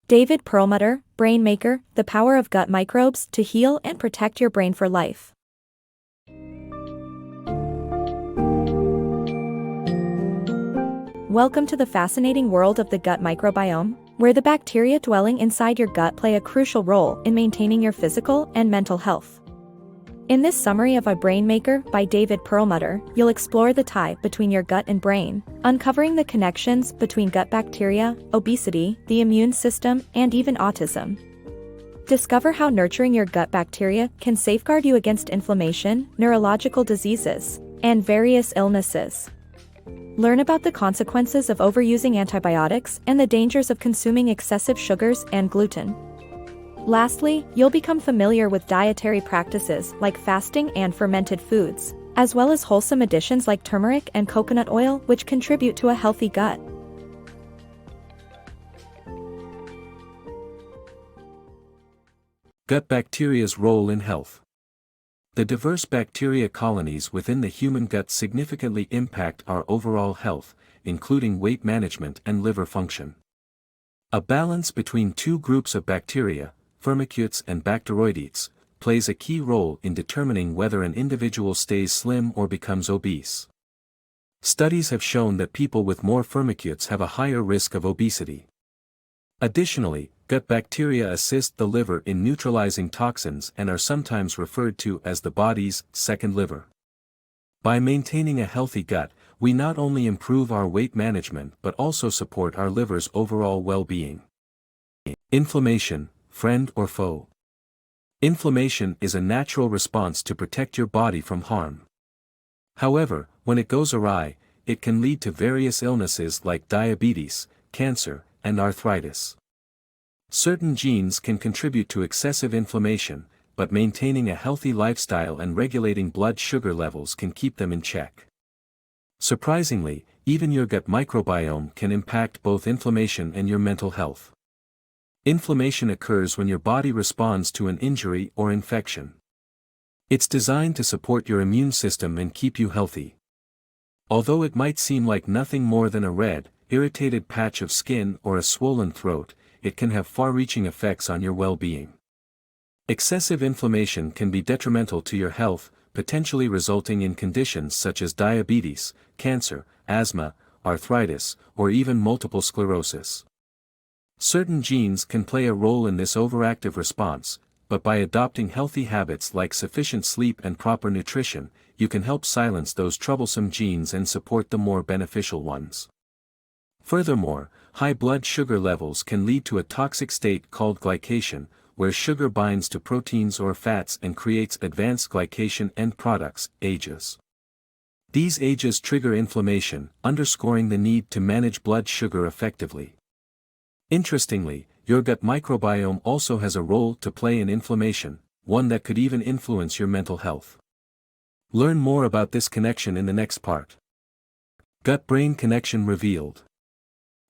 David Perlmutter, Brain Maker, The Power of Gut Microbes to Heal and Protect Your Brain for Life. Welcome to the fascinating world of the gut microbiome, where the bacteria dwelling inside your gut play a crucial role in maintaining your physical and mental health. In this summary of A Brain Maker by David Perlmutter, you'll explore the tie between your gut and brain, uncovering the connections between gut bacteria, obesity, the immune system, and even autism. Discover how nurturing your gut bacteria can safeguard you against inflammation, neurological diseases, and various illnesses. Learn about the consequences of overusing antibiotics and the dangers of consuming excessive sugars and gluten. Lastly, you'll become familiar with dietary practices like fasting and fermented foods, as well as wholesome additions like turmeric and coconut oil, which contribute to a healthy gut. Gut bacteria's role in health. The diverse bacteria colonies within the human gut significantly impact our overall health, including weight management and liver function. A balance between two groups of bacteria, Firmicutes and Bacteroidetes, plays a key role in determining whether an individual stays slim or becomes obese. Studies have shown that people with more Firmicutes have a higher risk of obesity. Additionally, gut bacteria assist the liver in neutralizing toxins and are sometimes referred to as the body's second liver. By maintaining a healthy gut, we not only improve our weight management but also support our liver's overall well-being. Inflammation, friend or foe? Inflammation is a natural response to protect your body from harm. However, when it goes awry, it can lead to various illnesses like diabetes, cancer, and arthritis. Certain genes can contribute to excessive inflammation, but maintaining a healthy lifestyle and regulating blood sugar levels can keep them in check. Surprisingly, even your gut microbiome can impact both inflammation and your mental health. Inflammation occurs when your body responds to an injury or infection. It's designed to support your immune system and keep you healthy. Although it might seem like nothing more than a red, irritated patch of skin or a swollen throat, it can have far-reaching effects on your well-being. Excessive inflammation can be detrimental to your health, potentially resulting in conditions such as diabetes, cancer, asthma, arthritis, or even multiple sclerosis. Certain genes can play a role in this overactive response, but by adopting healthy habits like sufficient sleep and proper nutrition, you can help silence those troublesome genes and support the more beneficial ones. Furthermore, high blood sugar levels can lead to a toxic state called glycation, where sugar binds to proteins or fats and creates advanced glycation end products, AGEs. These AGEs trigger inflammation, underscoring the need to manage blood sugar effectively. Interestingly, your gut microbiome also has a role to play in inflammation, one that could even influence your mental health. Learn more about this connection in the next part. Gut-brain connection revealed.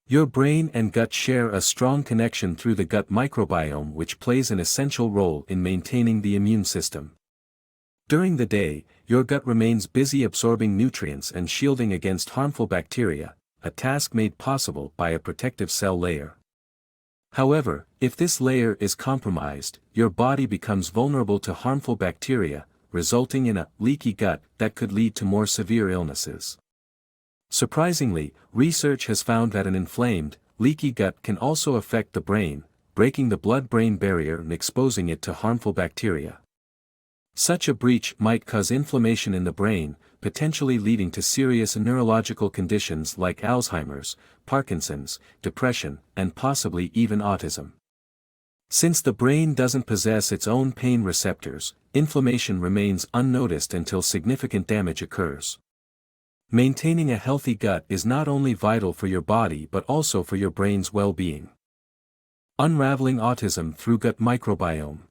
Your brain and gut share a strong connection through the gut microbiome, which plays an essential role in maintaining the immune system. During the day, your gut remains busy absorbing nutrients and shielding against harmful bacteria, a task made possible by a protective cell layer. However, if this layer is compromised, your body becomes vulnerable to harmful bacteria, resulting in a leaky gut that could lead to more severe illnesses. Surprisingly, research has found that an inflamed, leaky gut can also affect the brain, breaking the blood-brain barrier and exposing it to harmful bacteria. Such a breach might cause inflammation in the brain, potentially leading to serious neurological conditions like Alzheimer's, Parkinson's, depression, and possibly even autism. Since the brain doesn't possess its own pain receptors, inflammation remains unnoticed until significant damage occurs. Maintaining a healthy gut is not only vital for your body but also for your brain's well-being. Unraveling autism through gut microbiome.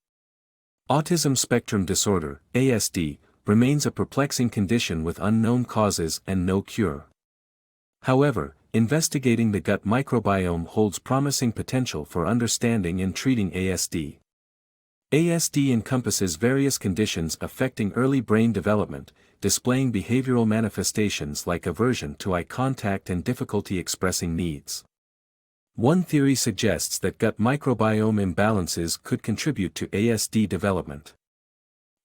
Autism spectrum disorder, ASD, remains a perplexing condition with unknown causes and no cure. However, investigating the gut microbiome holds promising potential for understanding and treating ASD. ASD encompasses various conditions affecting early brain development, displaying behavioral manifestations like aversion to eye contact and difficulty expressing needs. One theory suggests that gut microbiome imbalances could contribute to ASD development.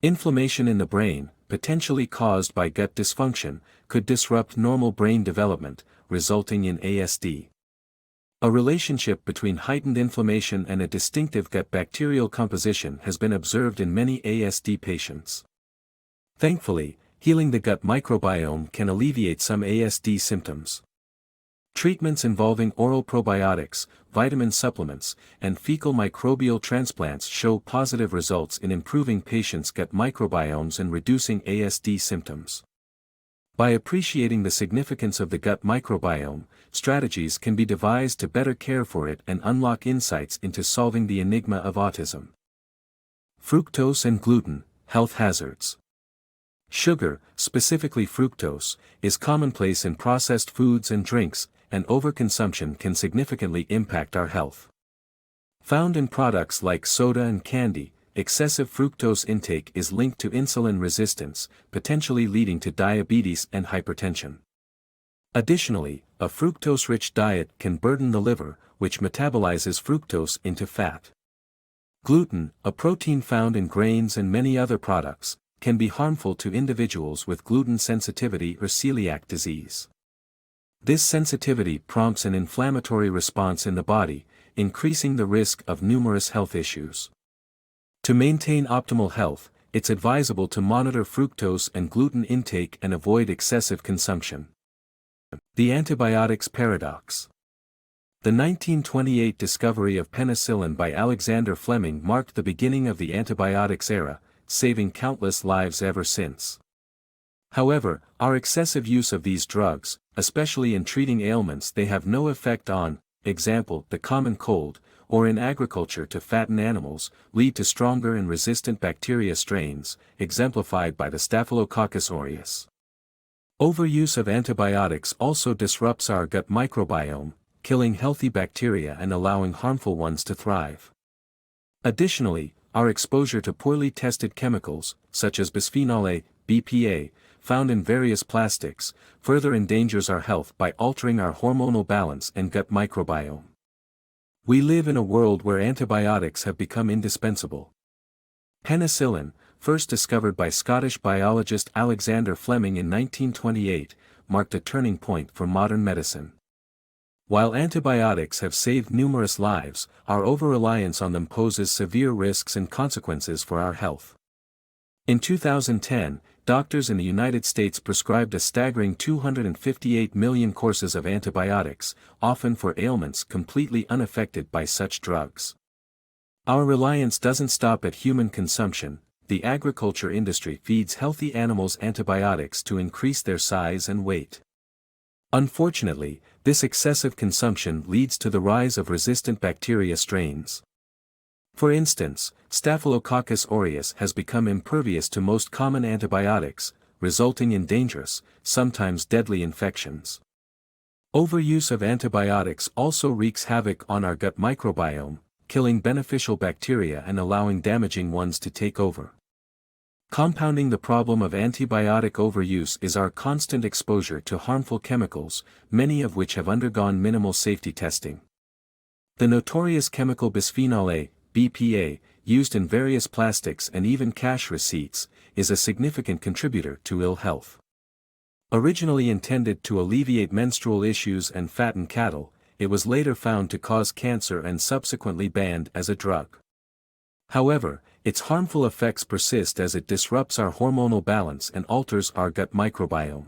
Inflammation in the brain, potentially caused by gut dysfunction, could disrupt normal brain development, resulting in ASD. A relationship between heightened inflammation and a distinctive gut bacterial composition has been observed in many ASD patients. Thankfully, healing the gut microbiome can alleviate some ASD symptoms. Treatments involving oral probiotics, vitamin supplements, and fecal microbial transplants show positive results in improving patients' gut microbiomes and reducing ASD symptoms. By appreciating the significance of the gut microbiome, strategies can be devised to better care for it and unlock insights into solving the enigma of autism. Fructose and gluten, health hazards. Sugar, specifically fructose, is commonplace in processed foods and drinks, and overconsumption can significantly impact our health. Found in products like soda and candy, excessive fructose intake is linked to insulin resistance, potentially leading to diabetes and hypertension. Additionally, a fructose-rich diet can burden the liver, which metabolizes fructose into fat. Gluten, a protein found in grains and many other products, can be harmful to individuals with gluten sensitivity or celiac disease. This sensitivity prompts an inflammatory response in the body, increasing the risk of numerous health issues. To maintain optimal health, it's advisable to monitor fructose and gluten intake and avoid excessive consumption. The Antibiotics Paradox. The 1928 discovery of penicillin by Alexander Fleming marked the beginning of the antibiotics era, saving countless lives ever since. However, our excessive use of these drugs, especially in treating ailments they have no effect on, example, the common cold, or in agriculture to fatten animals, lead to stronger and resistant bacteria strains, exemplified by the Staphylococcus aureus. Overuse of antibiotics also disrupts our gut microbiome, killing healthy bacteria and allowing harmful ones to thrive. Additionally, our exposure to poorly tested chemicals, such as bisphenol A, BPA, found in various plastics, further endangers our health by altering our hormonal balance and gut microbiome. We live in a world where antibiotics have become indispensable. Penicillin, first discovered by Scottish biologist Alexander Fleming in 1928, marked a turning point for modern medicine. While antibiotics have saved numerous lives, our over-reliance on them poses severe risks and consequences for our health. In 2010, doctors in the United States prescribed a staggering 258 million courses of antibiotics, often for ailments completely unaffected by such drugs. Our reliance doesn't stop at human consumption. The agriculture industry feeds healthy animals antibiotics to increase their size and weight. Unfortunately, this excessive consumption leads to the rise of resistant bacteria strains. For instance, Staphylococcus aureus has become impervious to most common antibiotics, resulting in dangerous, sometimes deadly infections. Overuse of antibiotics also wreaks havoc on our gut microbiome, killing beneficial bacteria and allowing damaging ones to take over. Compounding the problem of antibiotic overuse is our constant exposure to harmful chemicals, many of which have undergone minimal safety testing. The notorious chemical bisphenol A, BPA, used in various plastics and even cash receipts, is a significant contributor to ill health. Originally intended to alleviate menstrual issues and fatten cattle, it was later found to cause cancer and subsequently banned as a drug. However, its harmful effects persist as it disrupts our hormonal balance and alters our gut microbiome.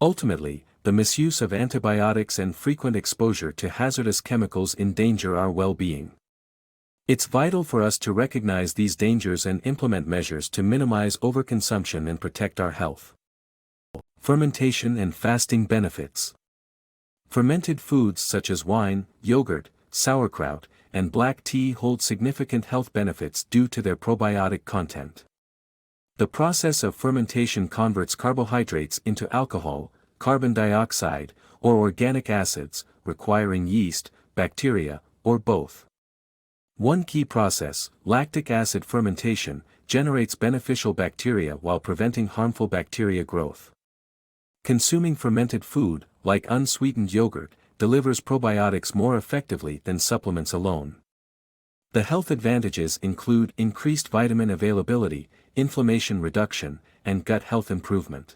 Ultimately, the misuse of antibiotics and frequent exposure to hazardous chemicals endanger our well-being. It's vital for us to recognize these dangers and implement measures to minimize overconsumption and protect our health. Fermentation and fasting benefits. Fermented foods such as wine, yogurt, sauerkraut, and black tea hold significant health benefits due to their probiotic content. The process of fermentation converts carbohydrates into alcohol, carbon dioxide, or organic acids, requiring yeast, bacteria, or both. One key process, lactic acid fermentation, generates beneficial bacteria while preventing harmful bacteria growth. Consuming fermented food, like unsweetened yogurt, delivers probiotics more effectively than supplements alone. The health advantages include increased vitamin availability, inflammation reduction, and gut health improvement.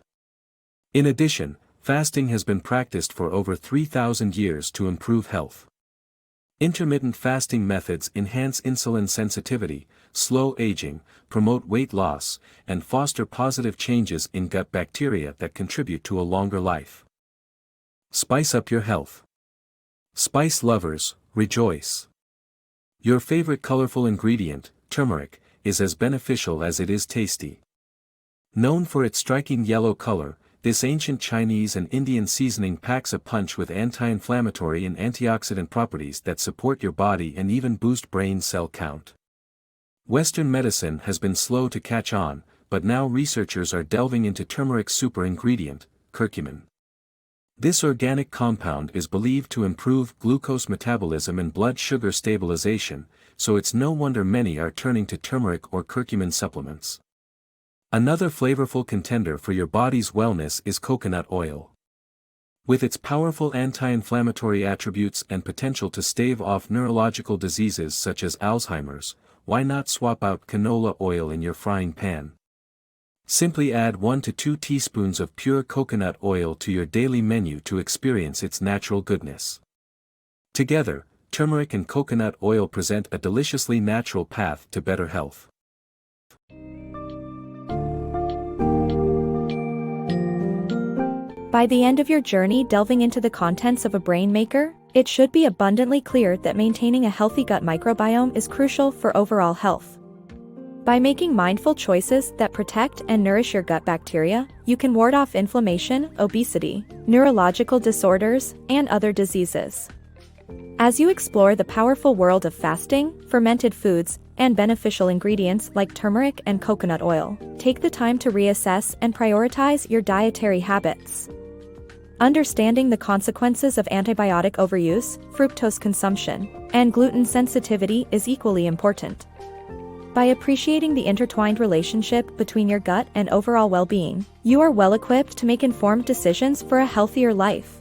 In addition, fasting has been practiced for over 3,000 years to improve health. Intermittent fasting methods enhance insulin sensitivity, slow aging, promote weight loss, and foster positive changes in gut bacteria that contribute to a longer life. Spice up your health. Spice lovers, rejoice! Your favorite colorful ingredient, turmeric, is as beneficial as it is tasty. Known for its striking yellow color, this ancient Chinese and Indian seasoning packs a punch with anti-inflammatory and antioxidant properties that support your body and even boost brain cell count. Western medicine has been slow to catch on, but now researchers are delving into turmeric's super ingredient, curcumin. This organic compound is believed to improve glucose metabolism and blood sugar stabilization, so it's no wonder many are turning to turmeric or curcumin supplements. Another flavorful contender for your body's wellness is coconut oil. With its powerful anti-inflammatory attributes and potential to stave off neurological diseases such as Alzheimer's, why not swap out canola oil in your frying pan? Simply add 1 to 2 teaspoons of pure coconut oil to your daily menu to experience its natural goodness. Together, turmeric and coconut oil present a deliciously natural path to better health. By the end of your journey delving into the contents of a brain maker, it should be abundantly clear that maintaining a healthy gut microbiome is crucial for overall health. By making mindful choices that protect and nourish your gut bacteria, you can ward off inflammation, obesity, neurological disorders, and other diseases. As you explore the powerful world of fasting, fermented foods, and beneficial ingredients like turmeric and coconut oil, take the time to reassess and prioritize your dietary habits. Understanding the consequences of antibiotic overuse, fructose consumption, and gluten sensitivity is equally important. By appreciating the intertwined relationship between your gut and overall well-being, you are well equipped to make informed decisions for a healthier life.